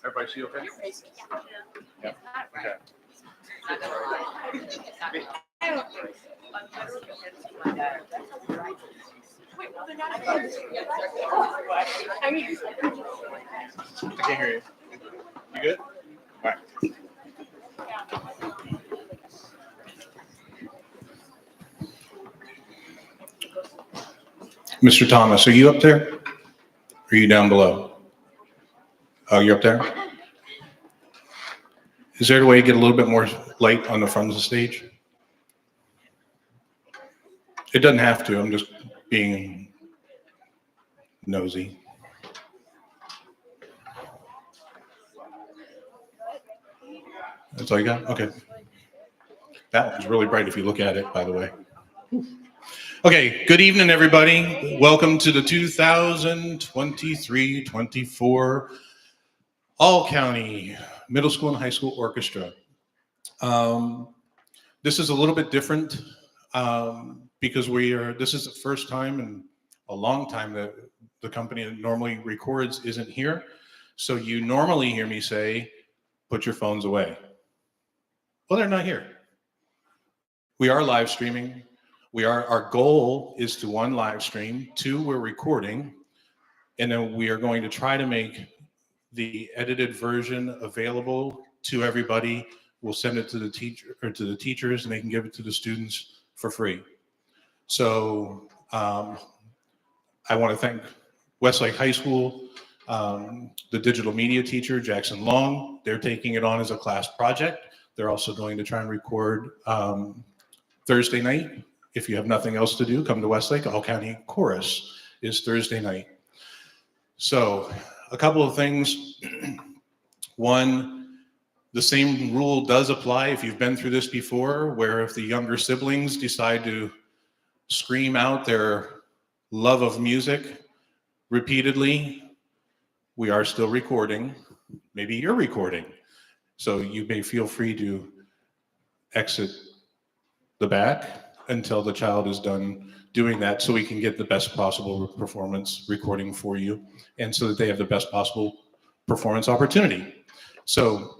Everybody see okay? Yeah. Okay. I can't hear you. You good? All right. Mr. Thomas, are you up there? Or are you down below? Oh, you're up there? Is there a way to get a little bit more light on the front of the stage? It doesn't have to. I'm just being nosy. That's all you got? Okay. That one's really bright if you look at it, by the way. Okay, good evening, everybody. Welcome to the 2023-24 All-County Middle School and High School Orchestra. This is a little bit different because this is the first time in a long time that the company that normally records isn't here. So you normally hear me say, put your phones away. Well, they're not here. We are live streaming. Our goal is to 1, live stream, 2, we're recording, and then we are going to try to make the edited version available to everybody. We'll send it to the teacher or to the teachers, and they can give it to the students for free. So I want to thank Westlake High School, the digital media teacher, Jackson Long. They're taking it on as a class project. They're also going to try and record Thursday night. If you have nothing else to do, come to Westlake. All County Chorus is Thursday night. So a couple of things. One, the same rule does apply if you've been through this before, where if the younger siblings decide to scream out their love of music repeatedly, we are still recording. Maybe you're recording. So you may feel free to exit the back until the child is done doing that, so we can get the best possible performance recording for you, and so that they have the best possible performance opportunity. So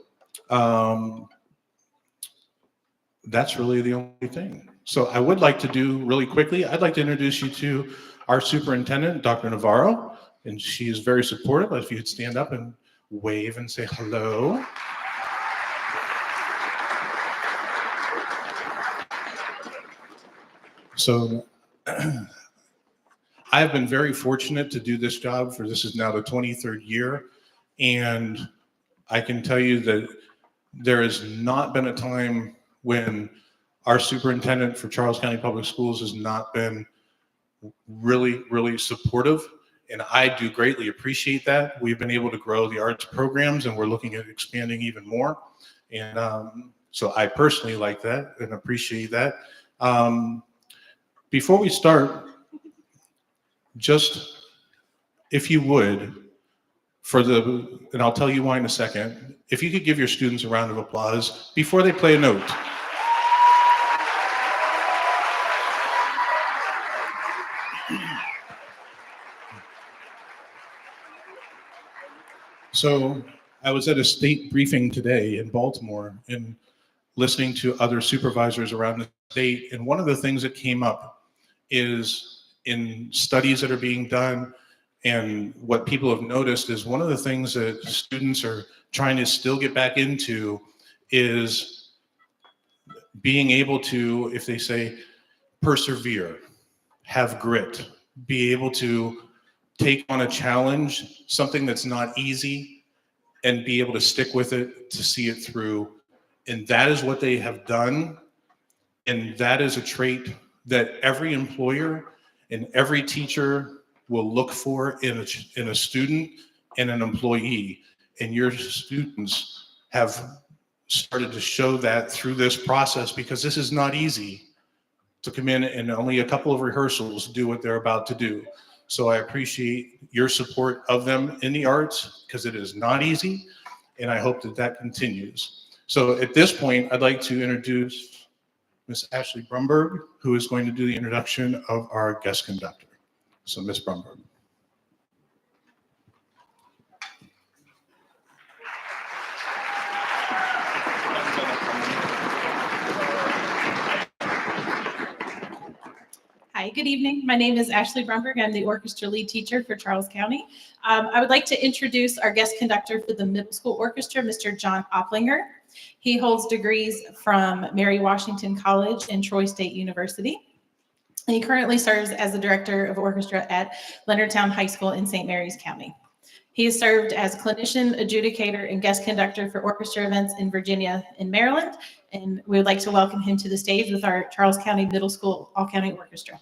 that's really the only thing. So I would like to do really quickly, I'd like to introduce you to our superintendent, Dr. Navarro, and she is very supportive. If you could stand up and wave and say hello. So I've been very fortunate to do this job this is now the 23rd year. And I can tell you that there has not been a time when our superintendent for Charles County Public Schools has not been really, really supportive. And I do greatly appreciate that. We've been able to grow the arts programs, and we're looking at expanding even more. And so I personally like that and appreciate that. Before we start, just if you would, and I'll tell you why in a second, if you could give your students a round of applause before they play a note. So I was at a state briefing today in Baltimore and listening to other supervisors around the state, and one of the things that came up is in studies that are being done, and what people have noticed is one of the things that students are trying to still get back into is being able to, if they say, persevere, have grit, be able to take on a challenge, something that's not easy, and be able to stick with it to see it through. And that is what they have done. And that is a trait that every employer and every teacher will look for in a student and an employee. And your students have started to show that through this process, because this is not easy to come in and only a couple of rehearsals do what they're about to do. So I appreciate your support of them in the arts, because it is not easy, and I hope that that continues. So at this point, I'd like to introduce Miss Ashley Brumberg, who is going to do the introduction of our guest conductor. So Miss Brumberg. Hi, good evening. My name is Ashley Brumberg. I'm the orchestra lead teacher for Charles County. I would like to introduce our guest conductor for the middle school orchestra, Mr. John Opplinger. He holds degrees from Mary Washington College and Troy State University. And he currently serves as the director of orchestra at Leonardtown High School in St. Mary's County. He has served as clinician, adjudicator, and guest conductor for orchestra events in Virginia and Maryland. And we would like to welcome him to the stage with our Charles County Middle School All-County Orchestra.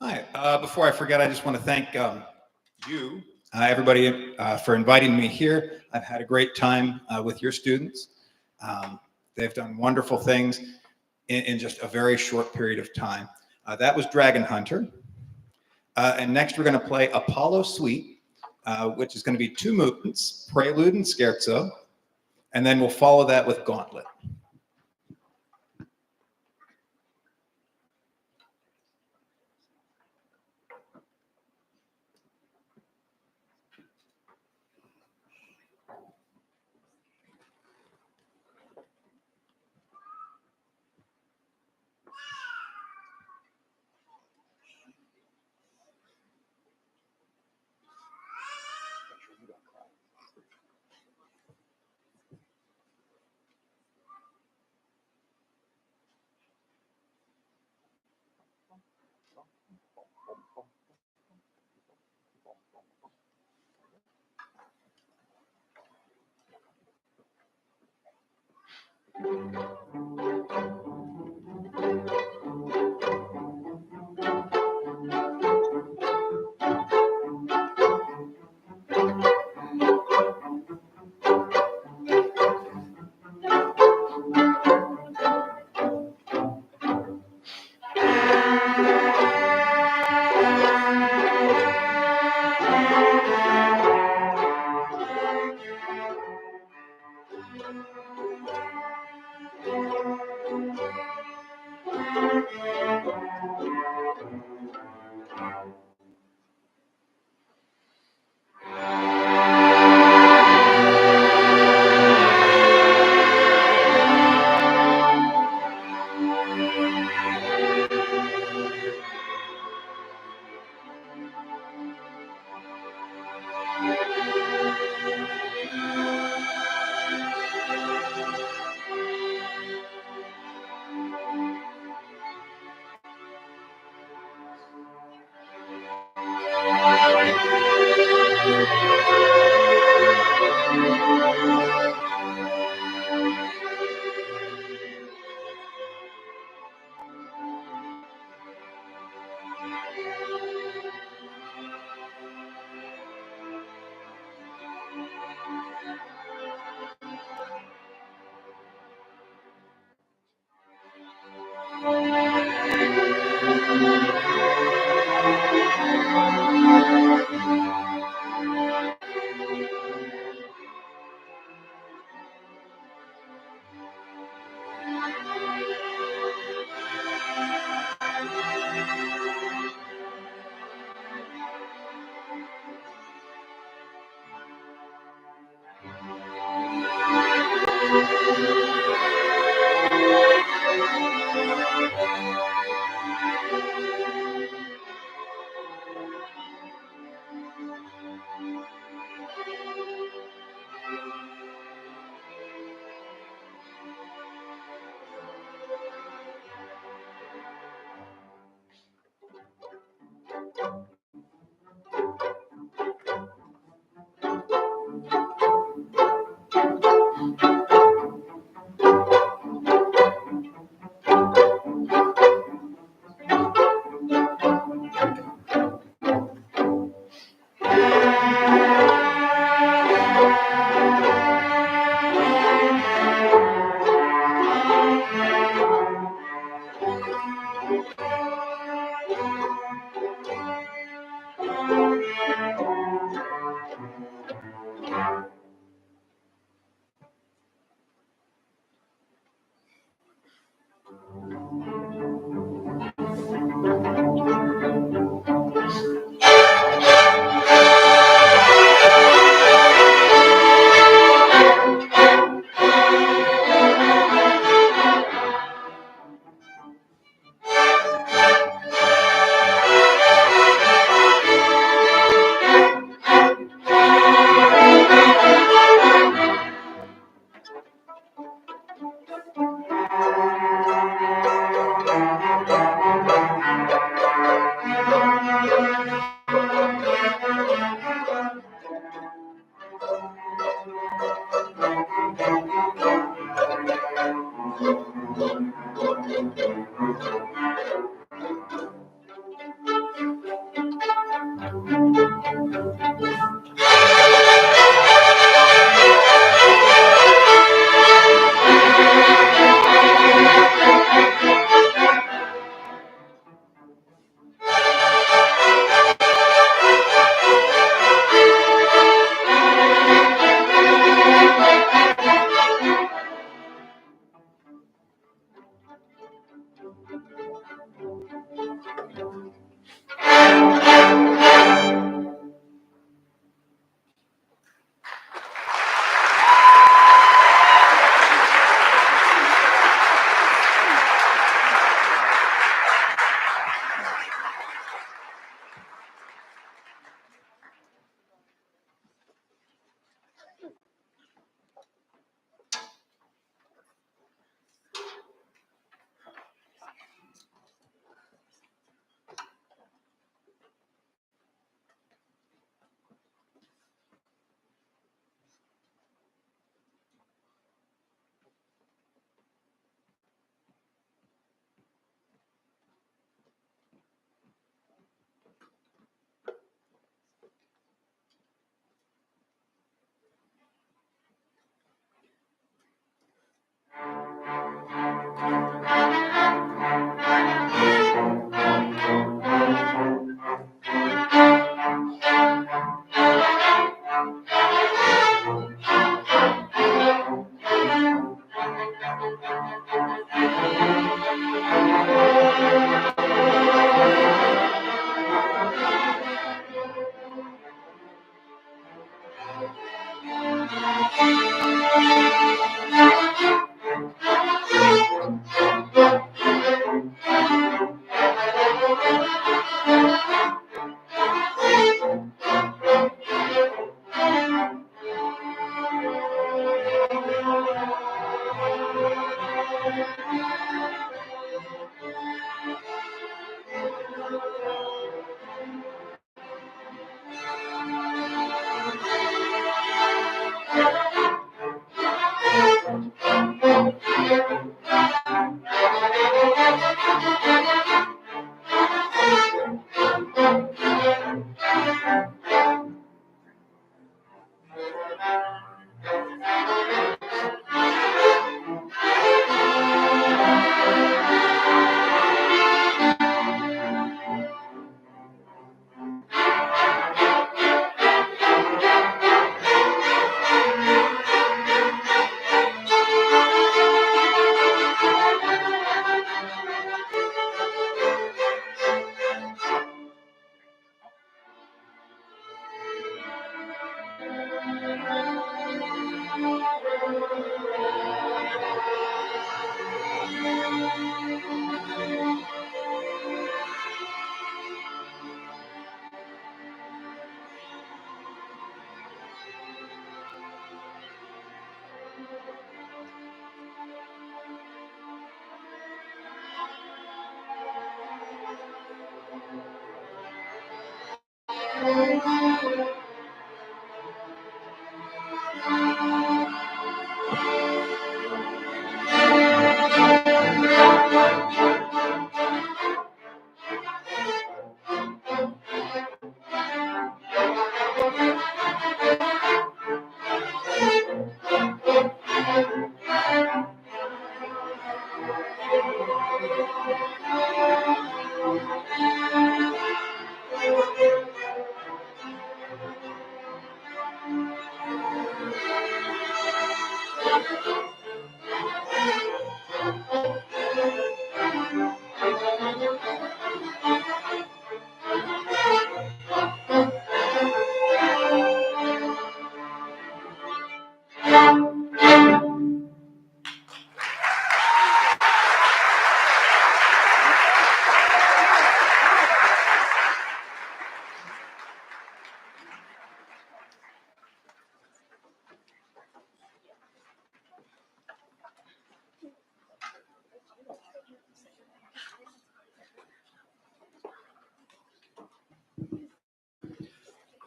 Hi. Before I forget, I just want to thank you, everybody, for inviting me here. I've had a great time with your students. They've done wonderful things in just a very short period of time. That was Dragon Hunter. And next we're going to play Apollo Suite, which is going to be 2 movements, Prelude and Scherzo. And then we'll follow that with Gauntlet.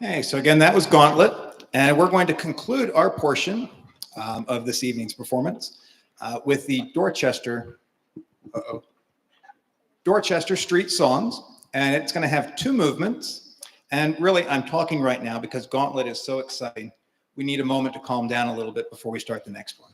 Okay, so again, that was Gauntlet, and we're going to conclude our portion of this evening's performance with the Dorchester Street Songs, and it's going to have two movements. And really, I'm talking right now because Gauntlet is so exciting. We need a moment to calm down a little bit before we start the next one.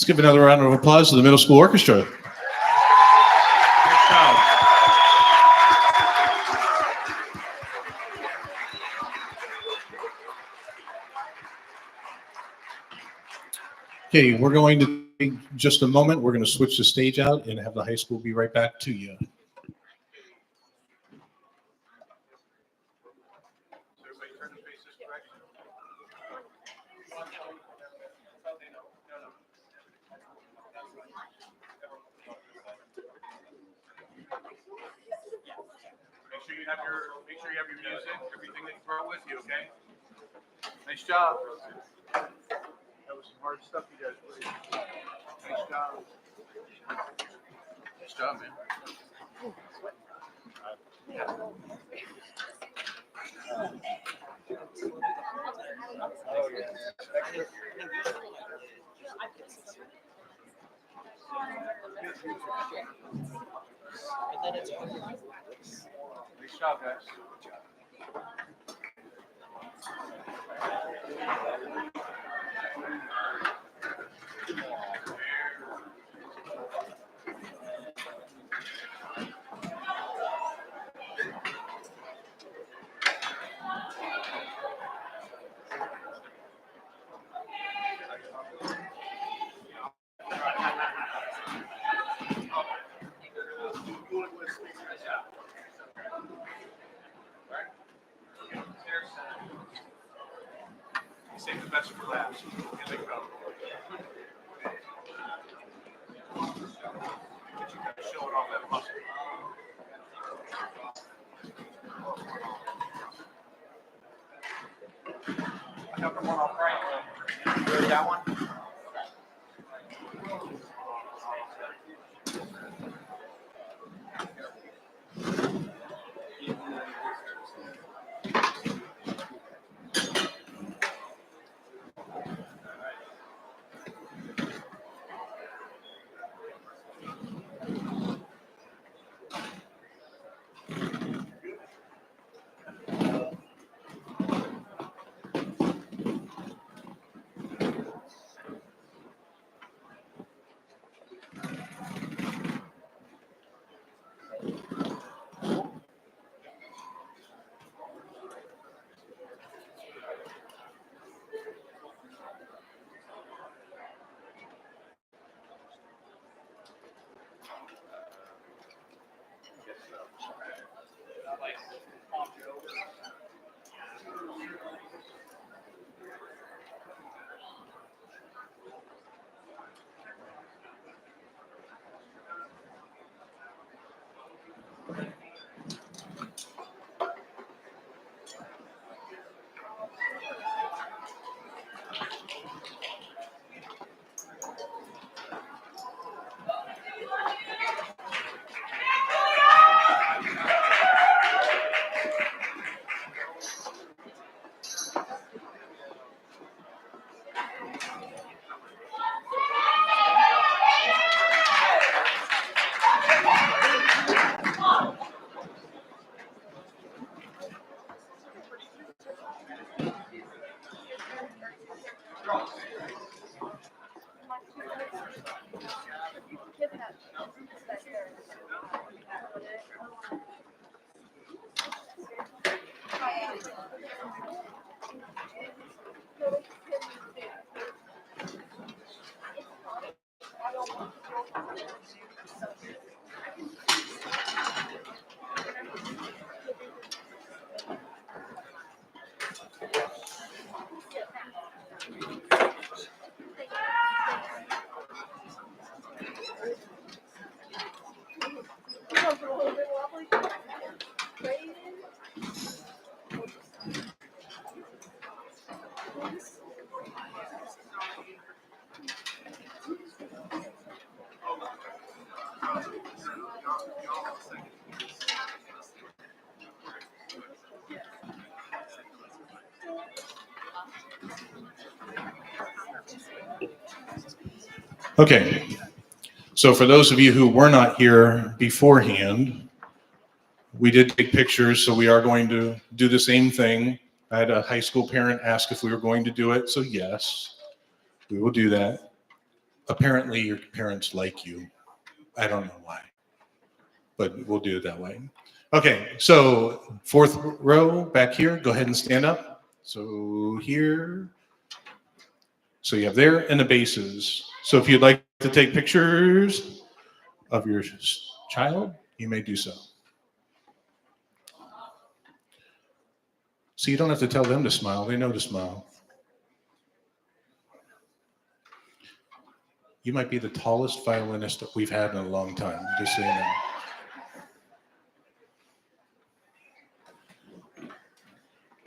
Let's give another round of applause to the middle school orchestra. Nice job. Okay, we're going to take just a moment. We're going to switch the stage out and have the high school be right back to you. Make sure you have your music, everything that you brought with you, okay? Nice job. That was some hard stuff you guys put in. Nice job. Nice job, man. Nice job, guys. Save the best for last. Here they go. Get you guys showing off that muscle. I got the one on Franklin. There's that one. Okay, so for those of you who were not here beforehand, we did take pictures, so we are going to do the same thing. I had a high school parent ask if we were going to do it, so yes, we will do that. Apparently, your parents like you. I don't know why, but we'll do it that way. Okay, so fourth row back here, go ahead and stand up. So here, so you have there and the bases. So if you'd like to take pictures of your child, you may do so. So you don't have to tell them to smile, they know to smile. You might be the tallest violinist that we've had in a long time, just so you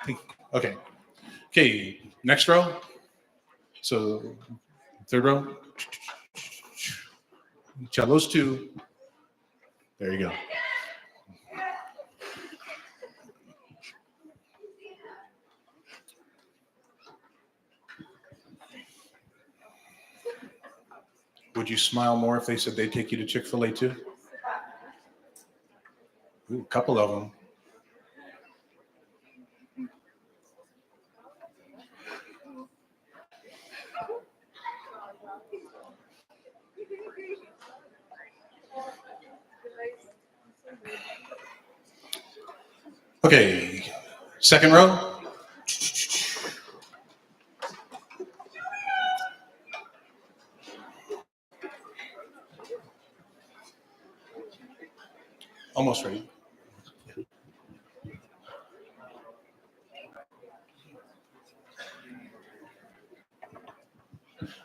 know. Okay. Okay, next row. So third row. Cellos two. There you go. Would you smile more if they said they'd take you to Chick-fil-A too? Ooh, a couple of them. Okay, second row. Almost ready.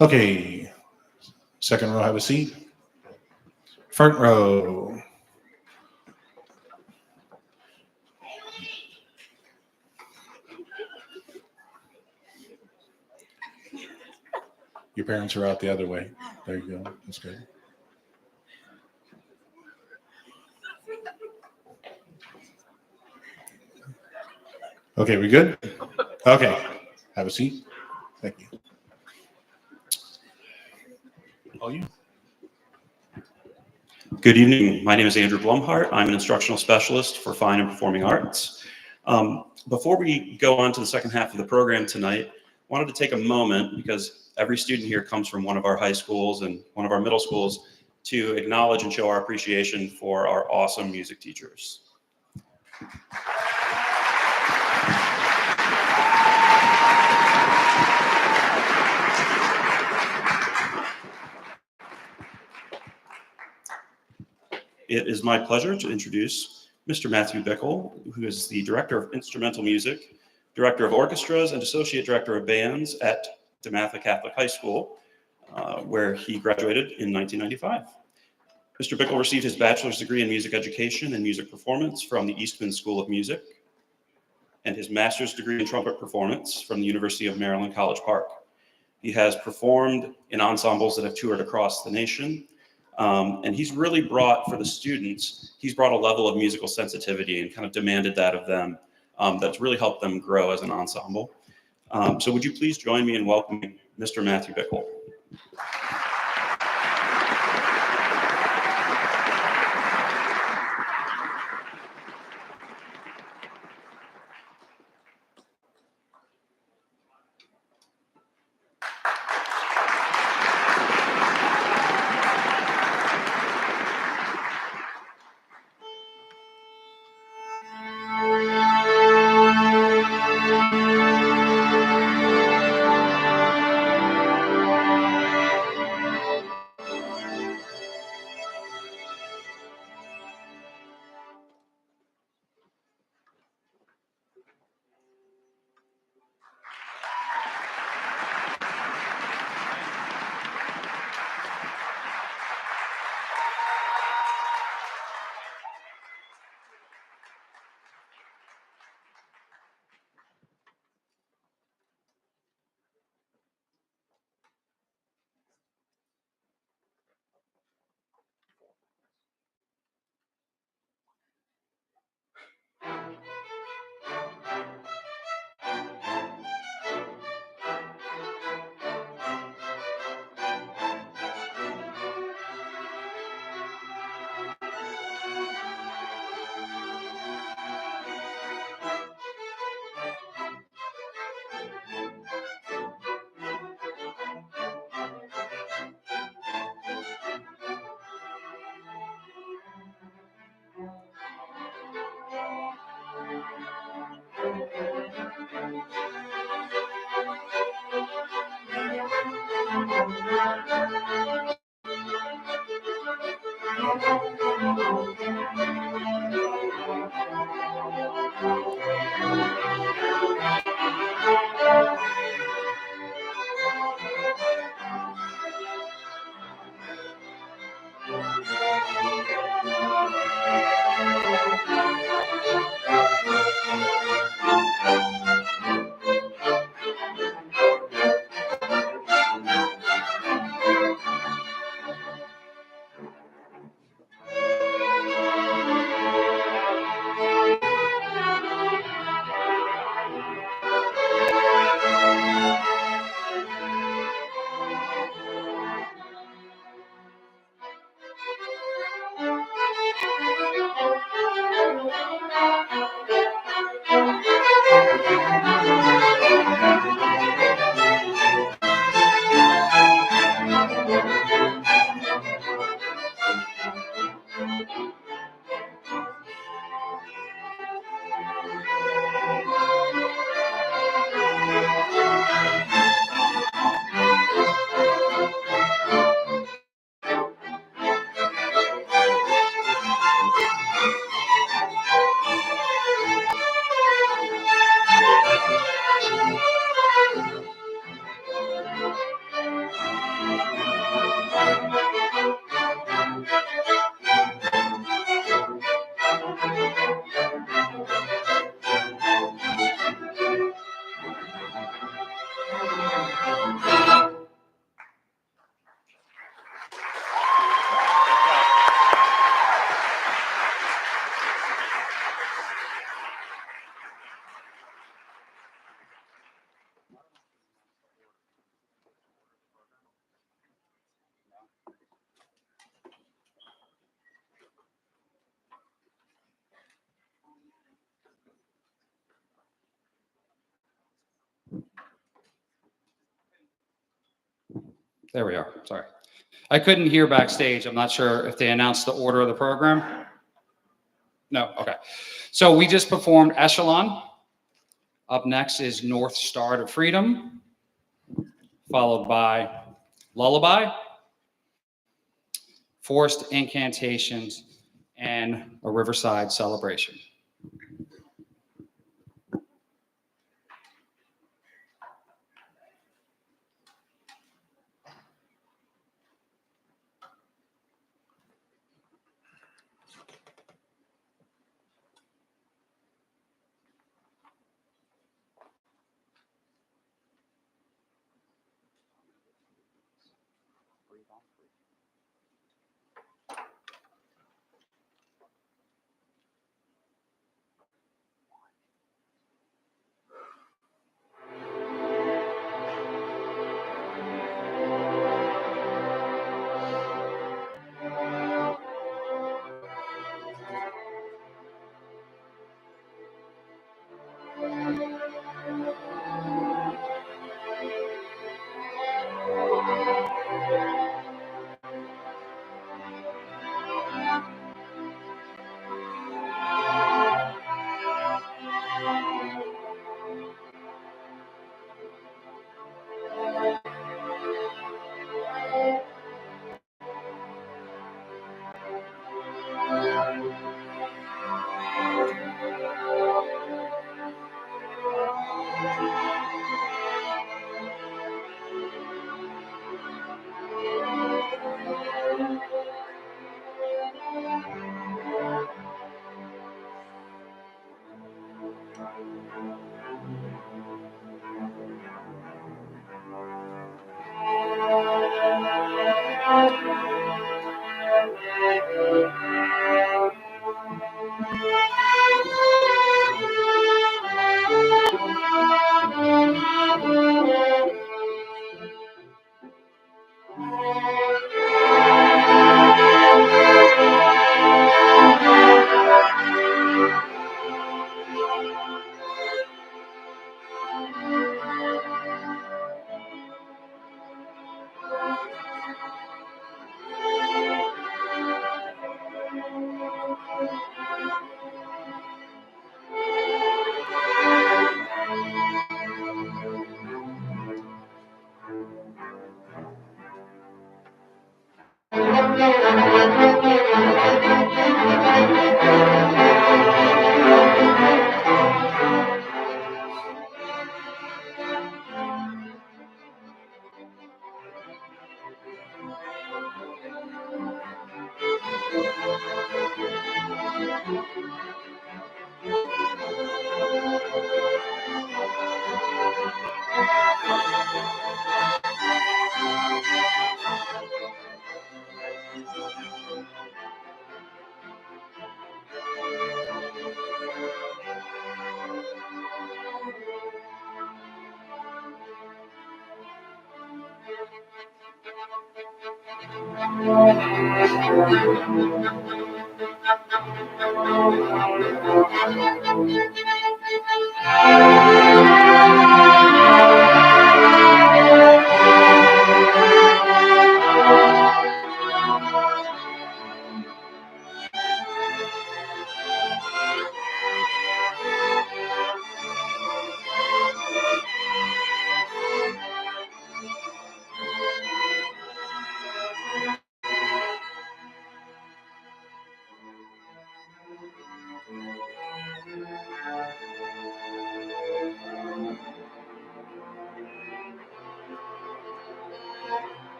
Okay, second row, have a seat. Front row. Your parents are out the other way. There you go. That's good. Okay, we good? Okay, have a seat. Thank you. All you? Good evening. My name is Andrew Blumhart. I'm an instructional specialist for fine and performing arts. Before we go on to the second half of the program tonight, I wanted to take a moment, because every student here comes from one of our high schools and one of our middle schools, to acknowledge and show our appreciation for our awesome music teachers. It is my pleasure to introduce Mr. Matthew Bickle, who is the Director of Instrumental Music, Director of Orchestras, and Associate Director of Bands at DeMatha Catholic High School, where he graduated in 1995. Mr. Bickle received his bachelor's degree in music education and music performance from the Eastman School of Music, and his master's degree in trumpet performance from the University of Maryland, College Park. He has performed in ensembles that have toured across the nation, and he's really brought, for the students, he's brought a level of musical sensitivity and kind of demanded that of them that's really helped them grow as an ensemble. So would you please join me in welcoming Mr. Matthew Bickle. There we are. Sorry. I couldn't hear backstage. I'm not sure if they announced the order of the program. No? Okay. So we just performed Echelon. Up next is North Star to Freedom, followed by Lullaby, Forced Incantations, and a Riverside Celebration.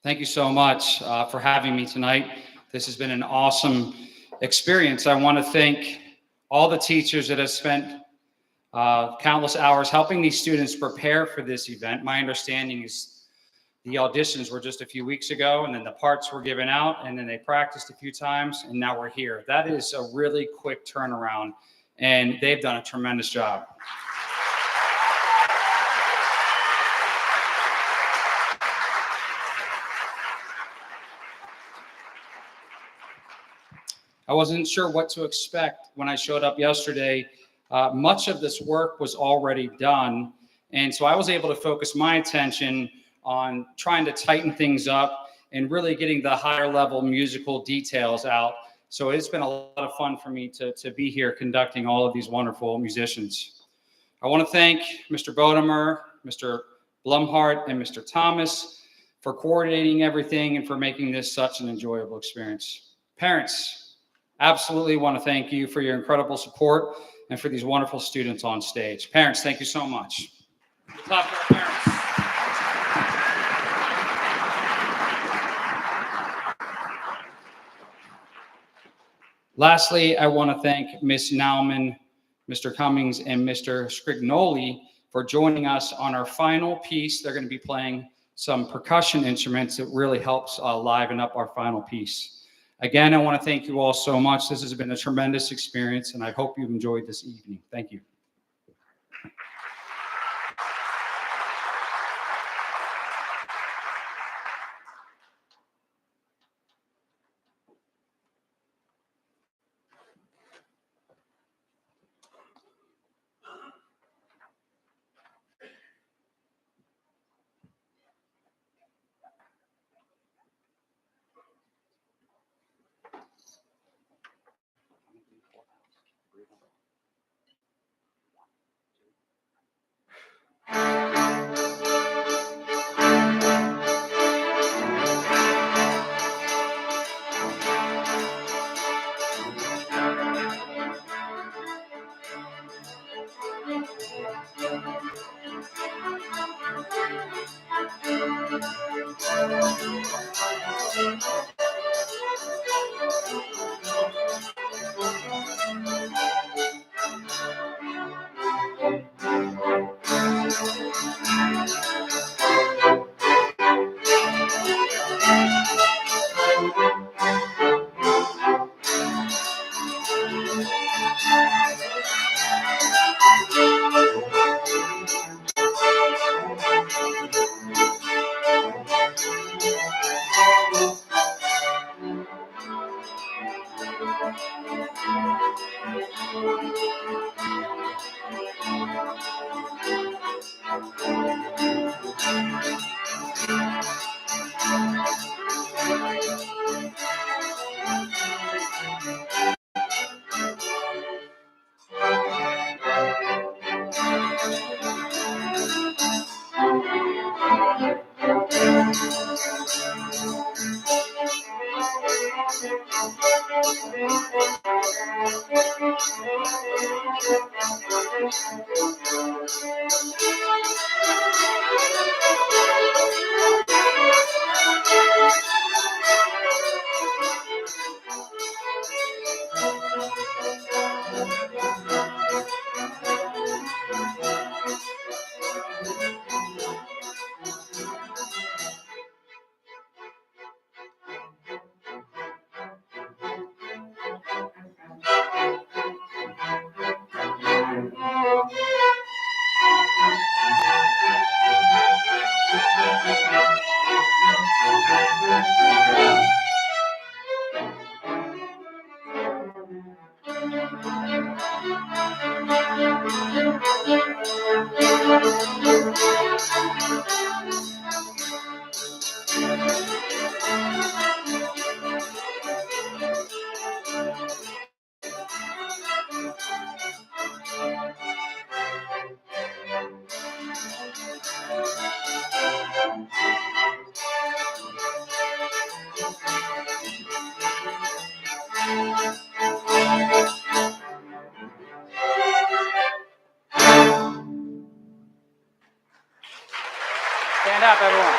Thank you so much for having me tonight. This has been an awesome experience. I want to thank all the teachers that have spent countless hours helping these students prepare for this event. My understanding is the auditions were just a few weeks ago, and then the parts were given out, and then they practiced a few times, and now we're here. That is a really quick turnaround, and they've done a tremendous job. I wasn't sure what to expect when I showed up yesterday. Much of this work was already done, and so I was able to focus my attention on trying to tighten things up and really getting the higher level musical details out. So it's been a lot of fun for me to be here conducting all of these wonderful musicians. I want to thank Mr. Bodemer, Mr. Blumhart, and Mr. Thomas for coordinating everything and for making this such an enjoyable experience. Parents, absolutely want to thank you for your incredible support and for these wonderful students on stage. Parents, thank you so much. Clap for our parents. Lastly, I want to thank Ms. Nauman, Mr. Cummings, and Mr. Scrignoli for joining us on our final piece. They're going to be playing some percussion instruments that really helps liven up our final piece. Again, I want to thank you all so much. This has been a tremendous experience, and I hope you've enjoyed this evening. Thank you. Stand up, everyone.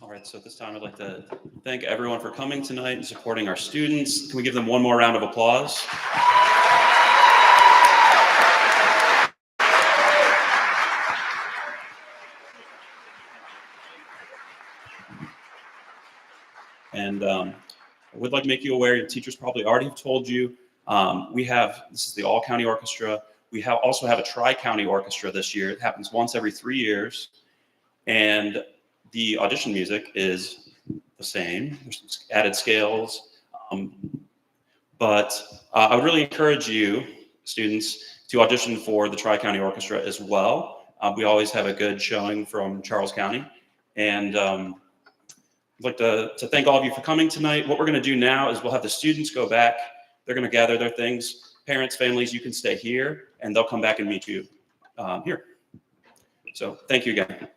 All right, so at this time, I'd like to thank everyone for coming tonight and supporting our students. Can we give them one more round of applause? And I would like to make you aware, your teachers probably already have told you, this is the all-county orchestra. We also have a tri-county orchestra this year. It happens once every 3 years. And the audition music is the same. There's some added scales. But I would really encourage you, students, to audition for the Tri-County Orchestra as well. We always have a good showing from Charles County. And I'd like to thank all of you for coming tonight. What we're going to do now is we'll have the students go back. They're going to gather their things. Parents, families, you can stay here, and they'll come back and meet you here. So thank you again.